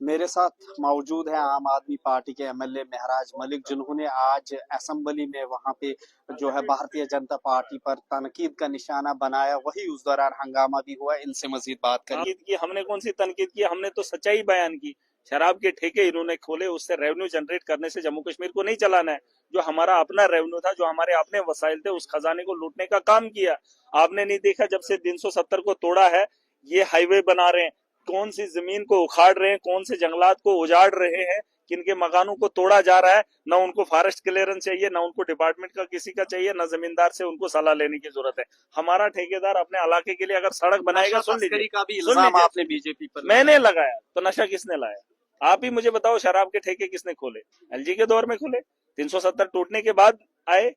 मेरे साथ मौजूद है आम आदमी पार्टी के एमएलए महराज मलिक, जिन्होंने आज असेंबली में वहां पे जो है भारतीय जनता पार्टी पर तनकीद का निशाना बनाया। वही उस दौरान हंगामा भी हुआ। इनसे मजीद बात करेंगे। तनकीद की हमने कौन सी तनकीद की? हमने तो सच्चाई बयान की। शराब के ठेके इन्होंने खोले, उससे रेवेन्यू जनरेट करने से जम्मू कश्मीर को नहीं चलाना है। जो हमारा अपना रेवेन्यू था, जो हमारे अपने वसाइल थे, उस खजाने को लूटने का काम किया। आपने नहीं देखा जब से 370 को तोड़ा है, ये हाईवे बना रहे हैं, कौन सी जमीन को उखाड़ रहे हैं, कौन से जंगलात को उजाड़ रहे हैं, किनके मकानों को तोड़ा जा रहा है। ना उनको फॉरेस्ट क्लियरेंस चाहिए, ना उनको डिपार्टमेंट का किसी का चाहिए, ना जमींदार से उनको सलाह लेने की जरूरत है। हमारा ठेकेदार अपने इलाके के लिए अगर सड़क बनाएगा, सुन लीजिए, का भी सुन इल्जाम लीजिए, आपने बीजेपी पर मैंने लगाया तो नशा किसने लाया? आप ही मुझे बताओ, शराब के ठेके किसने खोले? एलजी के दौर में खोले? 370 टूटने के बाद आए,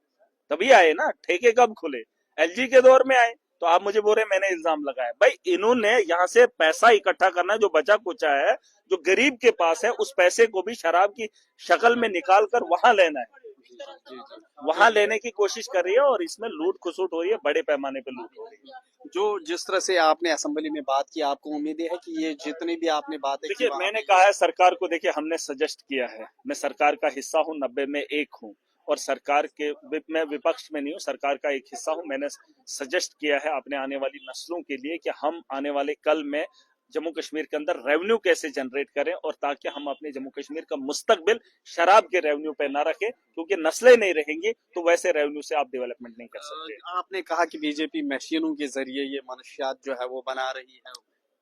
तभी आए ना। ठेके कब खुले? एलजी के दौर में आए। तो आप मुझे बोल रहे मैंने इल्जाम लगाया? भाई इन्होंने यहाँ से पैसा इकट्ठा करना, जो बचा कुचा है, जो गरीब के पास है, उस पैसे को भी शराब की शक्ल में निकाल कर वहां लेना है, वहां लेने की कोशिश कर रही है। और इसमें लूट खसुट हो रही है, बड़े पैमाने पर लूट हो रही है। जो जिस तरह से आपने असेंबली में बात की, आपको उम्मीद है कि ये जितनी भी आपने बातें की देखिए, मैंने कहा है सरकार को, देखिए हमने सजेस्ट किया है, मैं सरकार का हिस्सा हूं, 90 में एक हूं, और सरकार के मैं विपक्ष में नहीं हूं, सरकार का एक हिस्सा हूं। मैंने सजेस्ट किया है अपने आने वाली नस्लों के लिए कि हम आने वाले कल में जम्मू कश्मीर के अंदर रेवेन्यू कैसे जनरेट करें, और ताकि हम अपने जम्मू कश्मीर का मुस्तकबिल शराब के रेवेन्यू पे ना रखें, क्योंकि नस्लें नहीं रहेंगी तो वैसे रेवेन्यू से आप डेवलपमेंट नहीं कर सकते। आपने कहा कि बीजेपी मशीनों के जरिए ये मनुष्यात जो है वो बना रही है।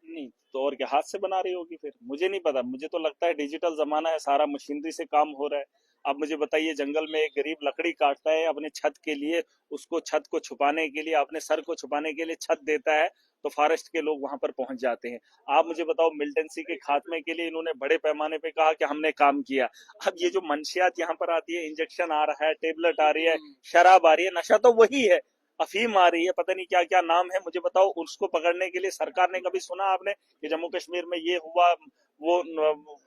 नहीं तो और क्या हाथ से बना रही होगी? फिर मुझे नहीं पता, मुझे तो लगता है डिजिटल जमाना है, सारा मशीनरी से काम हो रहा है। अब मुझे बताइए, जंगल में एक गरीब लकड़ी काटता है अपने छत के लिए, उसको छत को छुपाने के लिए, अपने सर को छुपाने के लिए छत देता है, तो फॉरेस्ट के लोग वहां पर पहुंच जाते हैं। आप मुझे बताओ, मिलिटेंसी के खात्मे के लिए इन्होंने बड़े पैमाने पे कहा कि हमने काम किया। अब ये जो मंशियात यहाँ पर आती है, इंजेक्शन आ रहा है, टेबलेट आ रही है, शराब आ रही है, नशा तो वही है, अफीम आ रही है, पता नहीं क्या क्या नाम है। मुझे बताओ, उसको पकड़ने के लिए सरकार ने कभी सुना आपने कि जम्मू कश्मीर में ये हुआ, वो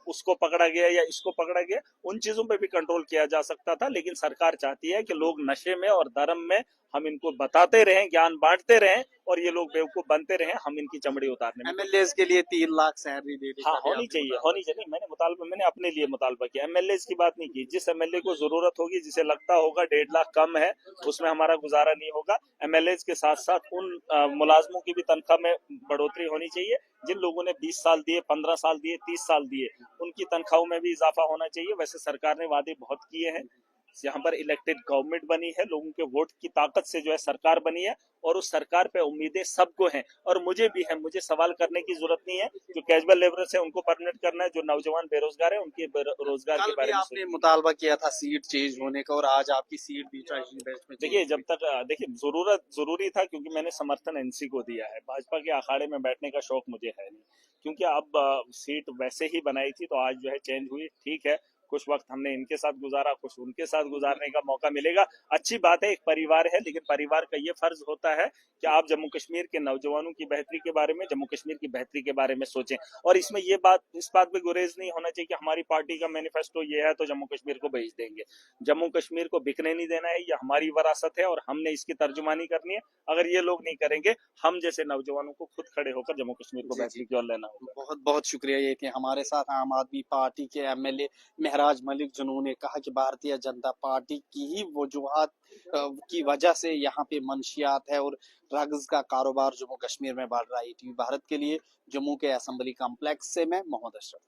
उसको पकड़ा गया या इसको पकड़ा गया? उन चीजों पे भी कंट्रोल किया जा सकता था, लेकिन सरकार चाहती है कि लोग नशे में और धर्म में, हम इनको बताते रहें, ज्ञान बांटते रहें, और ये लोग बेवकूफ बनते रहें, हम इनकी चमड़ी उतारने में। एमएलए के लिए 3 लाख सैलरी देने हाँ, का भी होनी आपने चाहिए, मुतालबा होनी चाहिए। मैंने अपने लिए मुतालबा किया, एमएलए की बात नहीं की। जिस एमएलए को जरूरत होगी, जिसे लगता होगा 1.5 लाख कम है, उसमें हमारा गुजारा नहीं होगा, एमएलए के साथ साथ उन मुलाजमों की भी तनख्वाह में बढ़ोतरी होनी चाहिए, जिन लोगों ने 20 साल दिए, 15 साल दिए, 30 साल दिए, उनकी तनख्वाहों में भी इजाफा होना चाहिए। वैसे सरकार ने वादे बहुत किए हैं, यहाँ पर इलेक्टेड गवर्नमेंट बनी है, लोगों के वोट की ताकत से जो है सरकार बनी है, और उस सरकार पे उम्मीदें सबको हैं, और मुझे भी है। मुझे सवाल करने की जरूरत नहीं है। जो कैजुअल लेबरर्स है उनको परमानेंट करना है, जो नौजवान बेरोजगार है उनके रोजगार कल के भी बारे में आपने मुतालबा किया था सीट चेंज होने का, और आज आपकी सीट भी बेस्ट में चेंज देखिए, हुई। जब तक देखिए जरूरी था, क्योंकि मैंने समर्थन एनसी को दिया है। भाजपा के अखाड़े में बैठने का शौक मुझे है नहीं, क्योंकि अब सीट वैसे ही बनाई थी, तो आज जो है चेंज हुई, ठीक है। कुछ वक्त हमने इनके साथ गुजारा, कुछ उनके साथ गुजारने का मौका मिलेगा, अच्छी बात है। एक परिवार है, लेकिन परिवार का ये फर्ज होता है कि आप जम्मू कश्मीर के नौजवानों की बेहतरी के बारे में, जम्मू कश्मीर की बेहतरी के बारे में सोचें। और इसमें ये बात, इस बात पे गुरेज नहीं होना चाहिए कि हमारी पार्टी का मैनिफेस्टो ये है तो जम्मू कश्मीर को भेज देंगे। जम्मू कश्मीर को बिकने नहीं देना है, ये हमारी विरासत है, और हमने इसकी तर्जुमानी करनी है। अगर ये लोग नहीं करेंगे, हम जैसे नौजवानों को खुद खड़े होकर जम्मू कश्मीर को जी जी, बेहतरी की ओर लेना होगा। बहुत बहुत शुक्रिया। ये थे हमारे साथ आम आदमी पार्टी के एमएलए महराज मलिक, जिन्होंने कहा कि भारतीय जनता पार्टी की ही वजूहात की वजह से यहाँ पे मंशियात है और ड्रग्स का कारोबार जम्मू कश्मीर में बढ़ रहा है। टीवी भारत के लिए जम्मू के असेंबली कॉम्प्लेक्स से मैं मोहम्मद अशरफ।